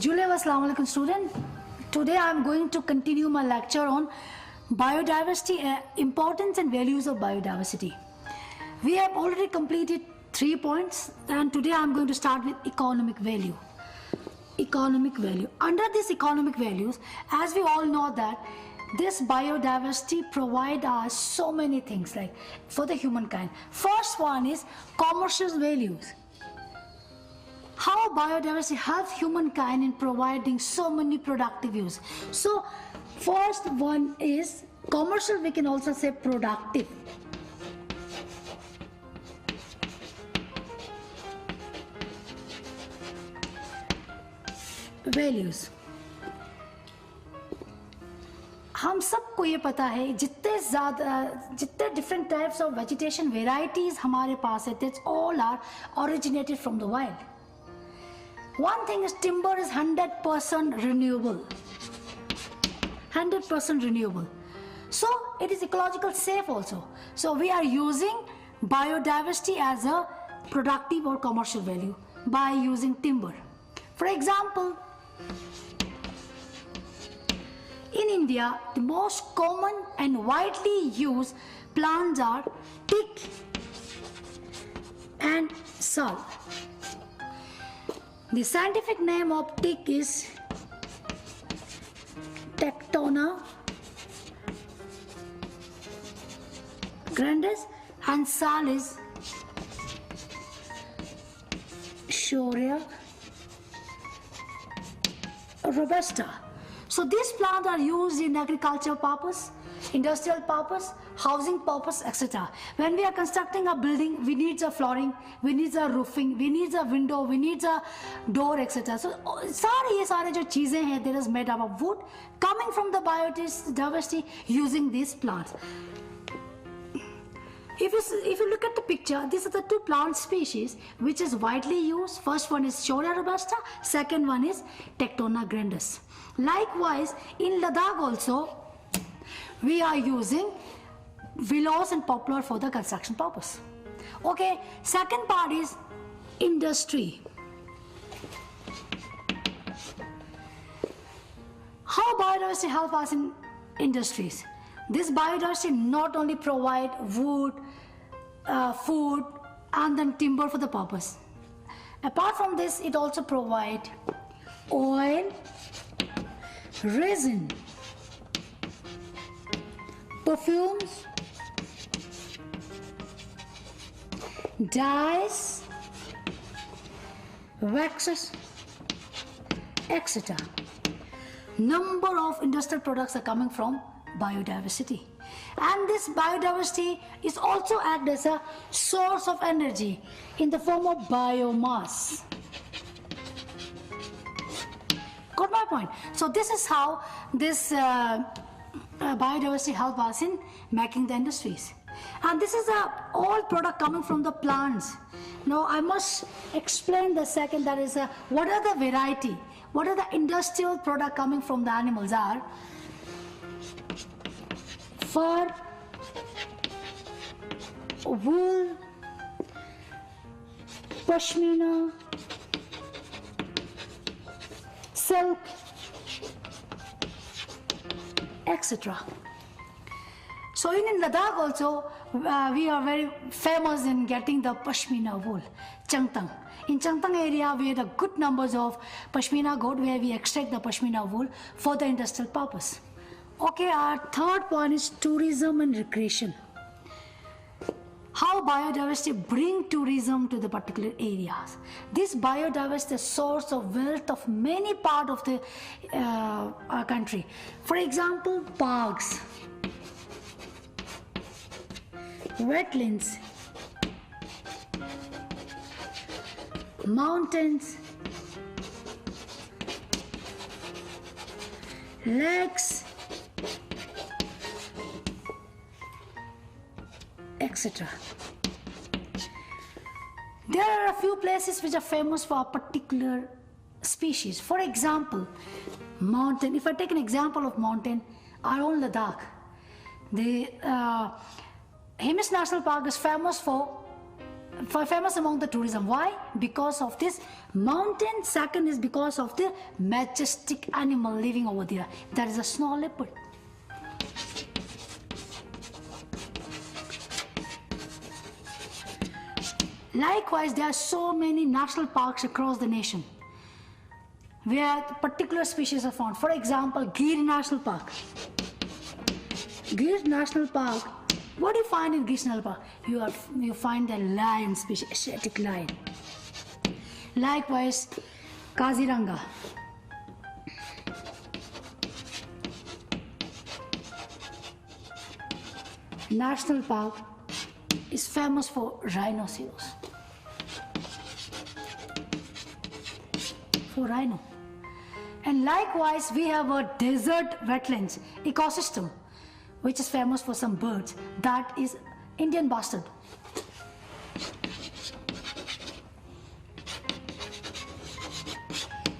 Julay, assalamu alaikum student. Today I am going to continue my lecture on biodiversity, importance and values of biodiversity. We have already completed 3 points and today I am going to start with economic value. Economic value. Under this economic values, as we all know that this biodiversity provide us so many things like for the humankind. First one is commercial values. How biodiversity helps humankind in providing so many productive use. So first one is commercial, we can also say productive. Values. हम सबको ये पता है जितने different types of vegetation varieties हमारे पास है, that's all are originated from the wild. One thing is timber is 100% renewable. 100% renewable. So it is ecological safe also. So we are using biodiversity as a productive or commercial value by using timber. For example, in India, the most common and widely used plants are teak and sal. The scientific name of teak is Tectona grandis and sal is Shorea robusta. So these plants are used in agricultural purpose, industrial purpose, housing purpose, etc. When we are constructing a building, we need a flooring, we need a roofing, we need a window, we need a door, etc. So ये सारे जो चीजें हैं, that is made up of wood coming from the biodiversity using these plants. If you look at the picture, these are the two plant species which is widely used. First one is Shorea robusta, second one is Tectona grandis. Likewise, in Ladakh also, we are using willows and poplar for the construction purpose. Okay, second part is industry. How biodiversity help us in industries? This biodiversity not only provide wood, food and then timber for the purpose. Apart from this, it also provide oil, resin, perfumes, dyes, waxes, etc. Number of industrial products are coming from biodiversity, and this biodiversity is also act as a source of energy in the form of biomass. Got my point? So this is how this biodiversity help us in making the industries, and this is all product coming from the plants. Now I must explain the second, that is what are the variety, what are the industrial product coming from the animals are fur, wool, pashmina, silk, etc. So in Ladakh also, we are very famous in getting the pashmina wool, Changtang. In Changtang area, we have the good numbers of pashmina goat where we extract the pashmina wool for the industrial purpose. Okay, our third point is tourism and recreation. How biodiversity bring tourism to the particular areas. This biodiversity is a source of wealth of many parts of the our country. For example, parks, wetlands, mountains, lakes, etc. There are a few places which are famous for a particular species. For example, mountain. If I take an example of mountain, our own Ladakh, the Hemis National Park is famous for famous among the tourism. Why? Because of this mountain. Second is because of the majestic animal living over there. That is a snow leopard. Likewise, there are so many national parks across the nation where particular species are found. For example, Gir National Park. Gir National Park, what do you find in Gir National Park? You find the lion species, Asiatic lion. Likewise, Kaziranga. National Park is famous for rhinoceros. For rhino. And likewise, we have a desert wetlands ecosystem, which is famous for some birds. That is Indian bustard.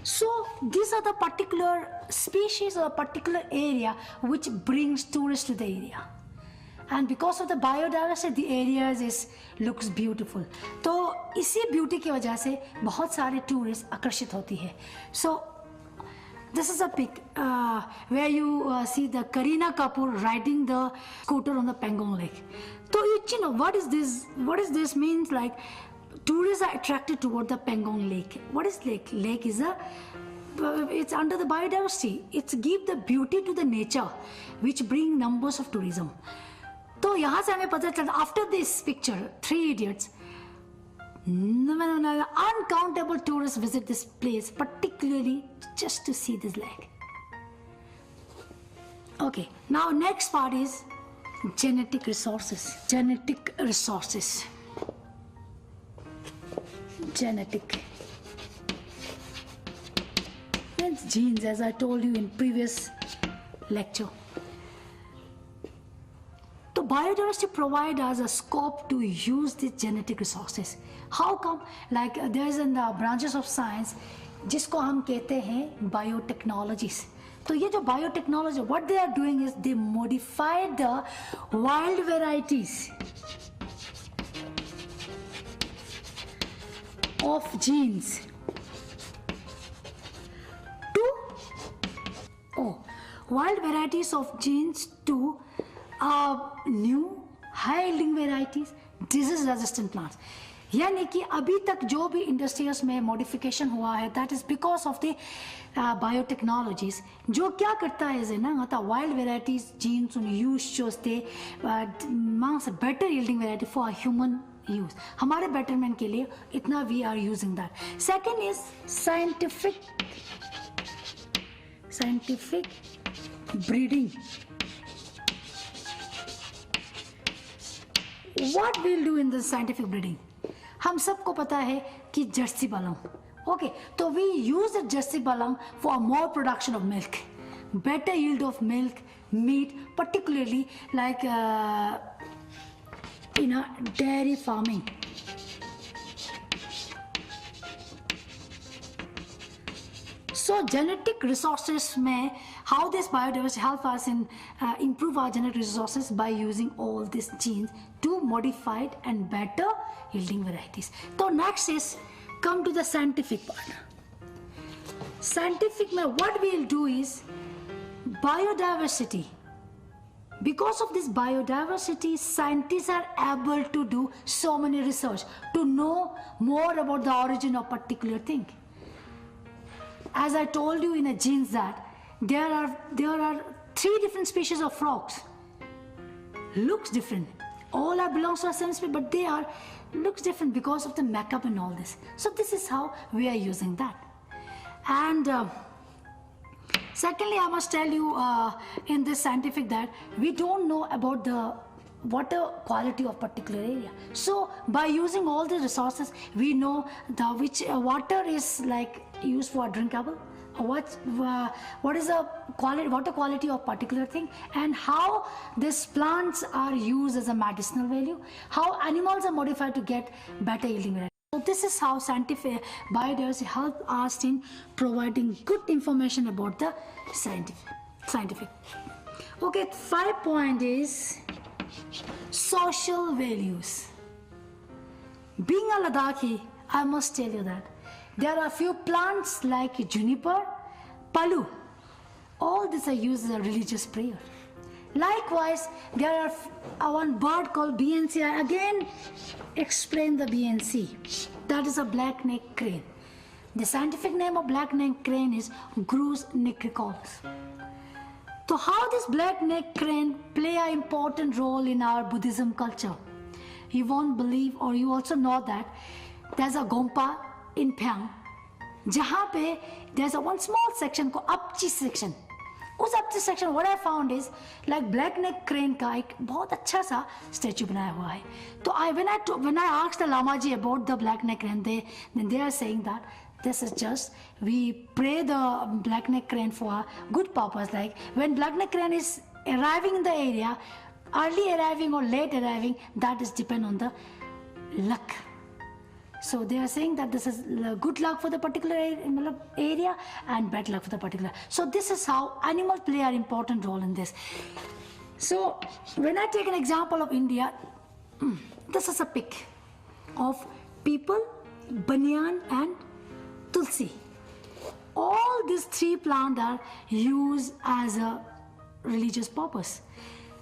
So these are the particular species or particular area which brings tourists to the area. And because of the biodiversity, the areas looks beautiful. तो इसी beauty की वजह से बहुत सारे tourists आकर्षित होती है. So this is a pic where you see the Kareena Kapoor riding the scooter on the Pangong Lake. So you know what is this? What is this means? Like tourists are attracted toward the Pangong Lake. What is lake? Lake is it's under the biodiversity. It's give the beauty to the nature, which bring numbers of tourism. तो यहाँ से हमें पता चलता after this picture, 3 Idiots, uncountable tourists visit this place, particularly just to see this lake. Okay, now next part is genetic resources. Genetic resources. Genetic. That's genes, as I told you in previous lecture. So biodiversity provides us a scope to use these genetic resources. How come? Like there is in the branches of science, जिसको हम कहते हैं biotechnologies. तो ये जो biotechnology, what they are doing is they modify the wild varieties of genes to wild varieties of genes to new high yielding varieties, disease resistant plants. यानी कि अभी तक जो भी इंडस्ट्रीज में मॉडिफिकेशन हुआ है that is because of the biotechnologies जो क्या करता है ना मतलब वाइल्ड वेराइटीज जीन्स उन यूज चोस्ते मांग्स better yielding variety for human use हमारे बेटरमेंट के लिए इतना we are using that second is scientific breeding what we'll do in the scientific breeding हम सबको पता है कि जर्सी बलंग ओके तो वी यूज द जर्सी बलंग for more production of milk better yield of milk meat particularly like in a dairy farming so genetic resources में how this biodiversity help us in improve our genetic resources by using all these genes to modified and better yielding varieties. So next is come to the scientific part. Scientific what we'll do is biodiversity. Because of this biodiversity, scientists are able to do so many research to know more about the origin of particular thing. As I told you in a genes that there are 3 different species of frogs. Looks different. All are belongs to the same species, but they are looks different because of the makeup and all this. So this is how we are using that. And secondly, I must tell you in this scientific that we don't know about the water quality of particular area. So by using all the resources, we know which water is like used for drinkable. What is the water quality of particular thing and how these plants are used as a medicinal value, how animals are modified to get better yielding varieties. So this is how scientific biodiversity help us in providing good information about the scientific. Okay, 5 point is social values. Being a Ladakhi, I must tell you that there are few plants like juniper, palu. All these are used as a religious prayer. Likewise, there are one bird called BNC. I again explain the BNC. That is a black-necked crane. The scientific name of black-necked crane is Grus nigricaulis. So how this black-necked crane play an important role in our Buddhism culture? You won't believe, or you also know that there's a Gompa in Phang, जहाँ पे there's a one small section called Apchi section. उस Apchi section what I found is like black-necked crane का एक बहुत अच्छा सा statue बनाया हुआ है. तो when I asked the Lama ji about the black-necked crane, then they are saying that this is just we pray the black-necked crane for a good purpose. Like when black-necked crane is arriving in the area, early arriving or late arriving, that is depend on the luck. So they are saying that this is good luck for the particular area and bad luck for the particular. So this is how animals play an important role in this. So when I take an example of India, this is a pic of people, banyan and tulsi. All these three plants are used as a religious purpose.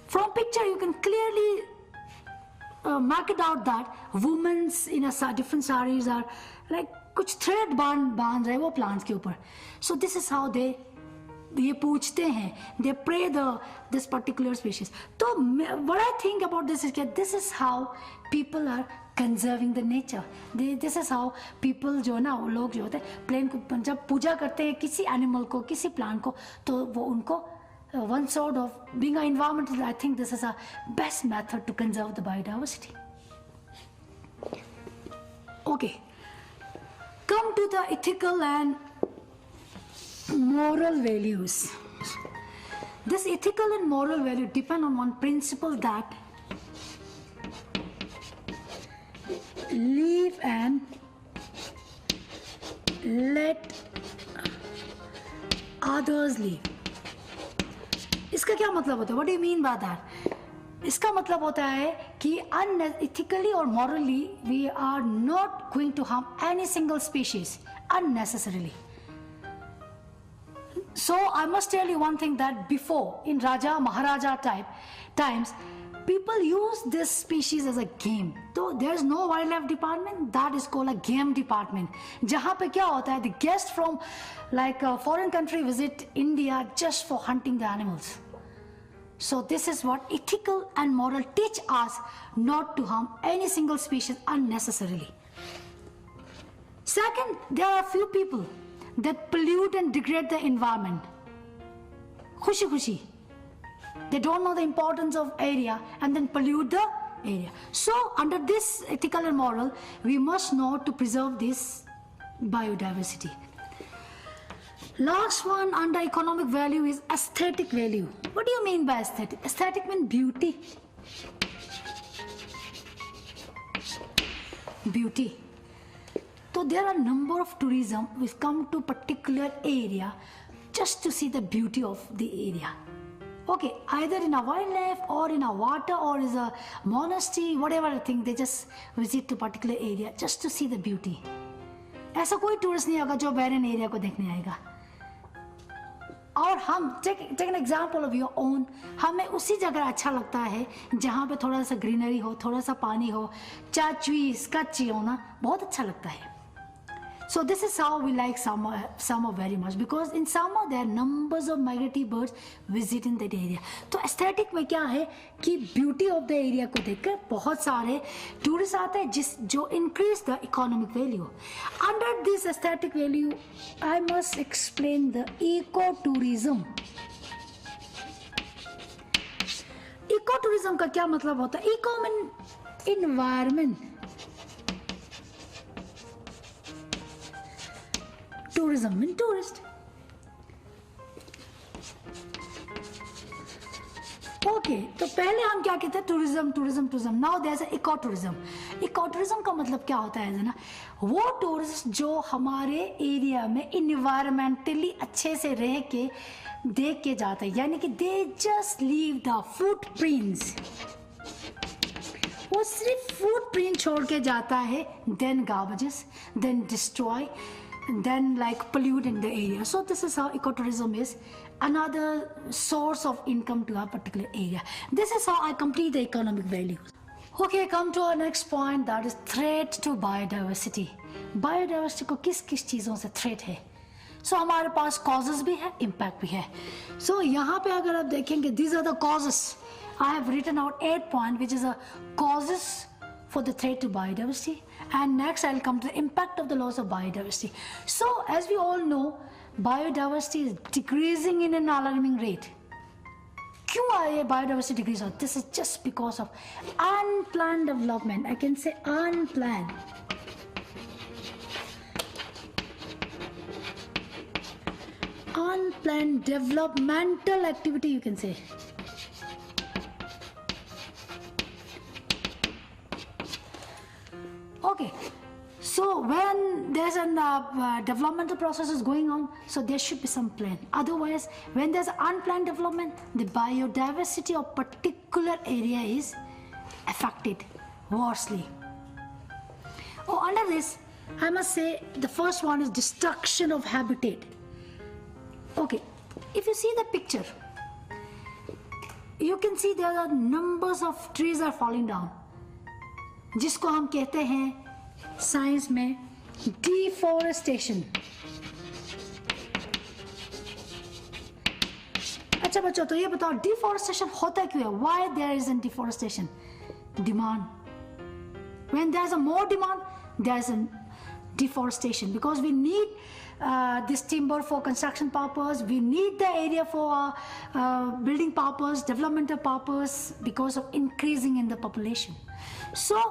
From picture you can clearly mark it out that women's in a different sarees are like कुछ thread बांध रहे वो plants के ऊपर. So this is how they ये पूछते हैं, they pray this particular species. तो what I think about this is that this is how people are conserving the nature. This is how people जो ना वो लोग जो होते हैं प्लेन को जब पूजा करते हैं किसी animal को किसी plant को तो वो उनको one sort of being an environmentalist, I think this is a best method to conserve the biodiversity. Okay, come to the ethical and moral values. This ethical and moral value depend on one principle that live and let others live. इसका क्या मतलब होता है? What do you mean by that? इसका मतलब होता है कि unethically or morally we are not going to harm any single species unnecessarily. So I must tell you one thing that before in Raja Maharaja times people use this species as a game. So there is no wildlife department, that is called a game department. जहाँ पे क्या होता है? The guests from like a foreign country visit India just for hunting the animals. So this is what ethical and moral teach us not to harm any single species unnecessarily. Second, there are few people that pollute and degrade the environment. Khushi. They don't know the importance of area and then pollute the area. So under this ethical and moral, we must know to preserve this biodiversity. Last one under economic value is aesthetic value. What do you mean by aesthetic? Aesthetic means beauty. Beauty. So there are a number of tourism which come to particular area just to see the beauty of the area. Okay, either in a wildlife or in a water or is a monastery, whatever thing, they just visit to particular area just to see the beauty. ऐसा कोई tourist नहीं होगा जो बैरन area को देखने आएगा. और हम take an example of your own, हमें उसी जगह अच्छा लगता है जहाँ पे थोड़ा सा ग्रीनरी हो, थोड़ा सा पानी हो, ट्रीज कच्ची हो ना, बहुत अच्छा लगता है. So this is how we like summer very much because in summer there are numbers of migratory birds visiting that area. तो aesthetic में क्या है कि beauty of the area को देखकर बहुत सारे tourists आते हैं जो increase the economic value. Under this aesthetic value, I must explain the ecotourism. Ecotourism का क्या मतलब होता है? Eco mean environment. Tourism means tourist. Okay, तो पहले हम क्या कहते हैं? tourism. Now there's an ecotourism. Ecotourism का मतलब क्या होता है ना? वो टूरिस्ट जो हमारे एरिया में इन्वायरमेंटली अच्छे से रह के देख के जाते हैं, यानी कि they just leave the footprints. वो सिर्फ फुटप्रिंट छोड़ के जाता है, then garbages, then destroy, then like pollute in the area. So this is how ecotourism is another source of income to a particular area. This is how I complete the economic values. Okay, come to our next point, that is threat to biodiversity. Biodiversity को किस किस चीज़ों से threat है? So हमारे पास causes भी है, impact भी है. So यहाँ पे अगर आप देखेंगे, these are the causes. I have written out 8 points, which is a causes for the threat to biodiversity. And next I'll come to the impact of the loss of biodiversity. So as we all know, biodiversity is decreasing in an alarming rate. क्यों ये biodiversity decrease? This is just because of unplanned development. I can say unplanned. Unplanned developmental activity, you can say. Okay, so when there's a developmental process is going on, so there should be some plan. Otherwise, when there's unplanned development, the biodiversity of particular area is affected worstly. Oh, under this, I must say the first one is destruction of habitat. Okay, if you see the picture, you can see there are numbers of trees are falling down, जिसको हम कहते हैं science में deforestation. अच्छा बच्चों, तो ये बताओ डिफॉरेस्टेशन होता क्यों है? Why there is a deforestation? Demand. When there is a more demand, there is a deforestation, because we need this timber for construction purpose, we need the area for building purpose, developmental purpose, because of increasing in the population. So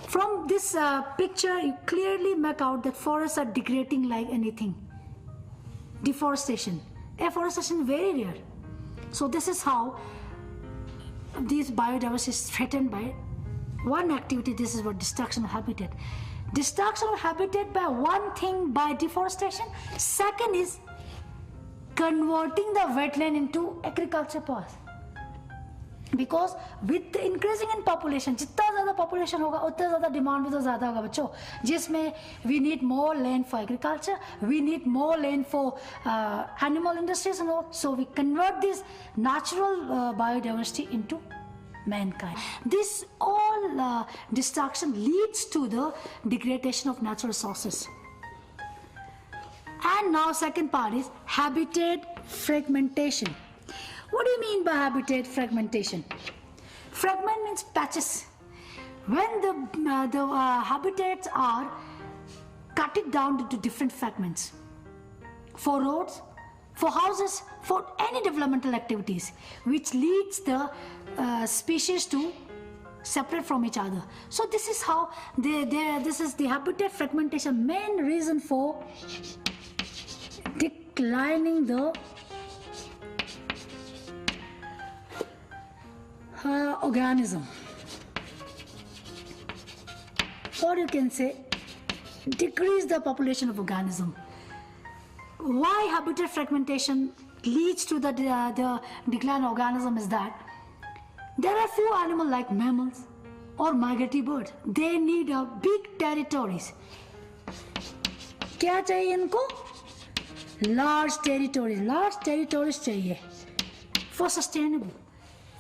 from this picture you clearly make out that forests are degrading like anything. Deforestation, afforestation very rare. So this is how these biodiversity is threatened by one activity. This is what destruction of habitat. Destruction of habitat by one thing, by deforestation. Second is converting the wetland into agriculture path. Because with the increasing in population, जितना ज़्यादा population होगा उतना ज़्यादा demand भी तो ज़्यादा होगा बच्चों, जिसमें we need more land for agriculture, we need more land for animal industries and all. So we convert this natural biodiversity into mankind. This all destruction leads to the degradation of natural resources. And now second part is habitat fragmentation. What do you mean by habitat fragmentation? Fragment means patches. When the habitats are cut it down into different fragments for roads, for houses, for any developmental activities, which leads the species to separate from each other. So this is how this is the habitat fragmentation, main reason for declining the organism, or you can say decrease the population of organism. Why habitat fragmentation leads to the decline of organism is that there are few animals like mammals or migratory birds. They need a big territories. क्या चाहिए इनको? Large territories चाहिए for sustainable.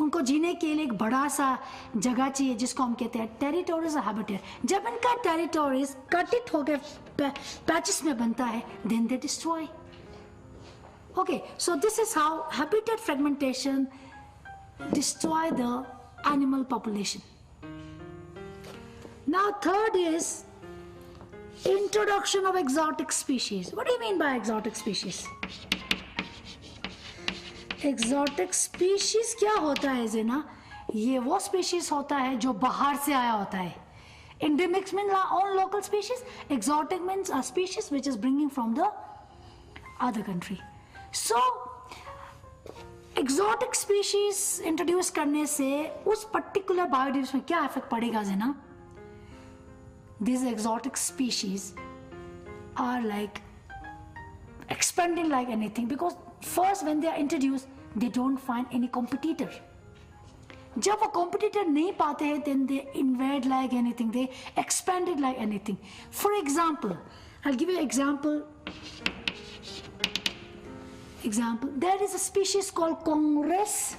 उनको जीने के लिए एक बड़ा सा जगह चाहिए जिसको हम कहते हैं टेरिटोरीज और हैबिटेट. जब इनका टेरिटोरीज कट इट होकर पैचेस में बनता है, then they destroy. Okay, so this is how habitat fragmentation destroy the animal population. Now third is introduction of exotic species. What do you mean by exotic species? Exotic species क्या होता है जेना? ये वो species होता है जो बाहर से आया होता है. Endemics means our own local species. Exotic means a species which is bringing from the other country. So exotic species introduce करने से उस particular biodiversity में क्या effect पड़ेगा जेना? These exotic species are like expanding like anything, because first when they are introduced they don't find any competitor. जब वो competitor नहीं पाते हैं then they invade like anything, they expanded like anything. For example, I'll give you an example. There is a species called Congress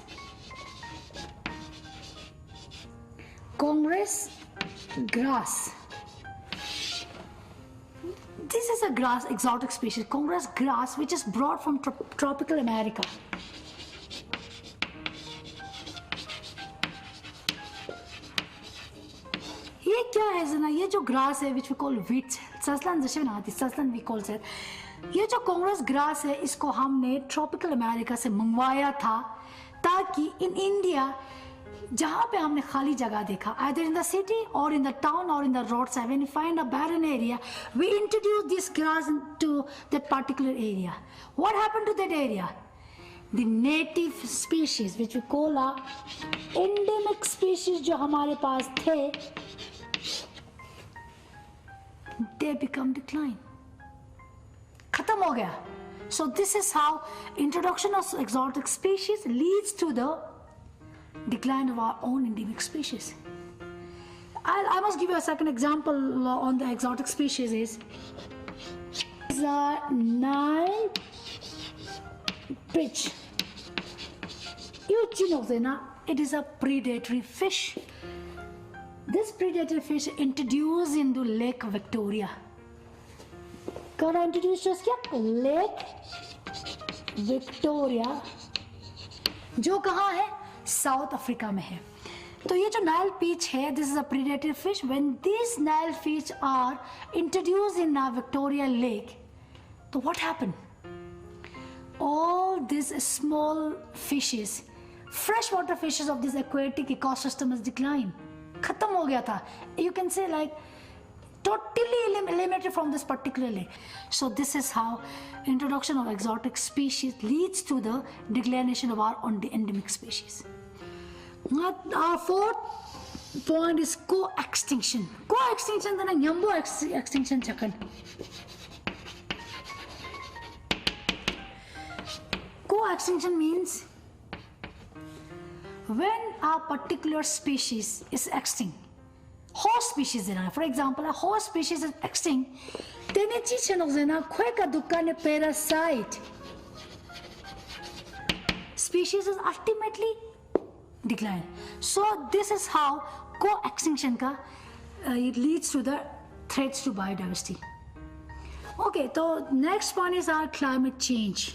grass. This is a grass, exotic species, Congress grass, which is brought from tropical America. ये क्या है ना, ये जो grass है which we call wheat, ससलन जैसे बनाती ससलन we call it. ये जो कांग्रेस ग्रास है इसको हमने ट्रॉपिकल अमेरिका से मंगवाया था ताकि इन इंडिया जहाँ पे हमने खाली जगह देखा either in the city or in the town or in the roadside, when we find a barren area, we introduce this grass into that particular area. What happened to that area? The native species which we call a endemic species जो हमारे पास थे, they become decline. खत्म हो गया. So this is how introduction of exotic species leads to the decline of our own endemic species. I must give you a second example on the exotic species is the Nile perch. You know, Zena, it is a predatory fish. This predatory fish introduced into Lake Victoria. कौन introduce किया? Lake Victoria, जो कहाँ है? South Africa में है. तो ये जो नाइल पीच है, this is a predatory fish. When this Nile fish are introduced in Victoria lake, तो what happen? All these small fishes, freshwater fishes of this aquatic ecosystem has declined. खत्म हो गया था. You can say like totally eliminated from this particular lake. So this is how introduction of exotic species leads to the declination of our endemic species. Our fourth point is co-extinction. Co-extinction then nyambo extinction chakan. Co-extinction means when a particular species is extinct, host species in for example, a host species is extinct, then it's kweka dukane parasite species is ultimately decline. So this is how co-extinction ka it leads to the threats to biodiversity. Okay, so next one is our climate change.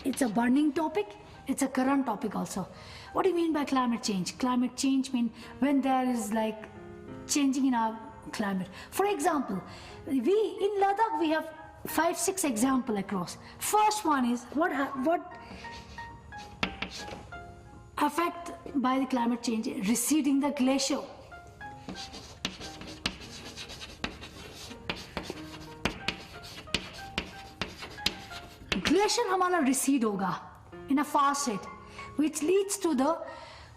It's a burning topic. It's a current topic also. What do you mean by climate change? Climate change means when there is like changing in our climate. For example, we in Ladakh we have 5-6 examples across. First one is what affect by the climate change? Receding the glacier. Glacier हमारा recede होगा in a fast rate, which leads to the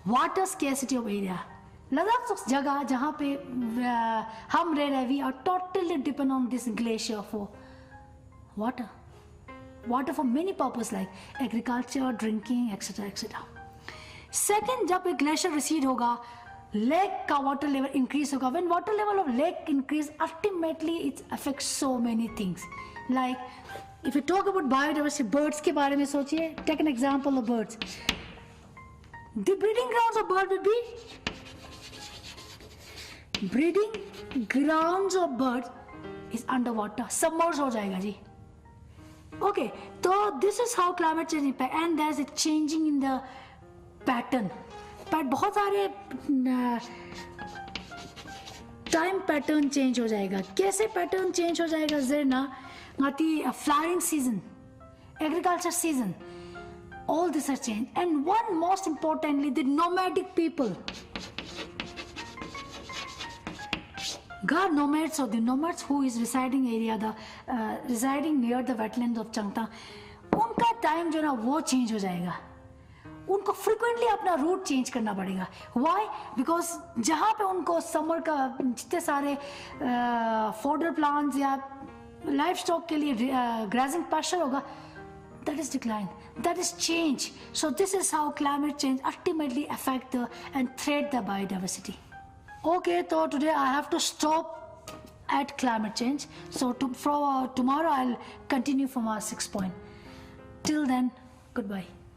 water scarcity of area. Ladakh उस जगह जहाँ पे हम रह रहे, we are totally dependent on this glacier for water for many purposes like agriculture, drinking, etc. etc. Second, जब एक glacier recede होगा, lake का water level increase होगा. When water level of lake increase, ultimately it affects so many things. Like if you talk about biodiversity, birds के बारे में सोचिए. Take an example of birds. The breeding grounds of birds would be is underwater, submerged हो जाएगा जी. Okay, so this is how climate change impact, and there is a changing in the pattern. But बहुत सारे time pattern change हो जाएगा. कैसे pattern change हो जाएगा? ज़रा आती flowering season, agriculture season, all this has changed. And one most importantly, the nomadic people. God nomads, or the nomads who is residing area, residing near the wetlands of Changta, उनका time जो ना वो change हो जाएगा. उनको frequently अपना route change करना पड़ेगा. Why? Because जहाँ पे उनको summer का जितने सारे fodder plants या लाइफ स्टॉक के लिए ग्राजिंग pasture होगा, that is decline, that is change. So this is how climate change ultimately affect and threat the biodiversity. Okay, so today I have to stop at climate change. So tomorrow I'll continue from our 6th point. Till then, goodbye.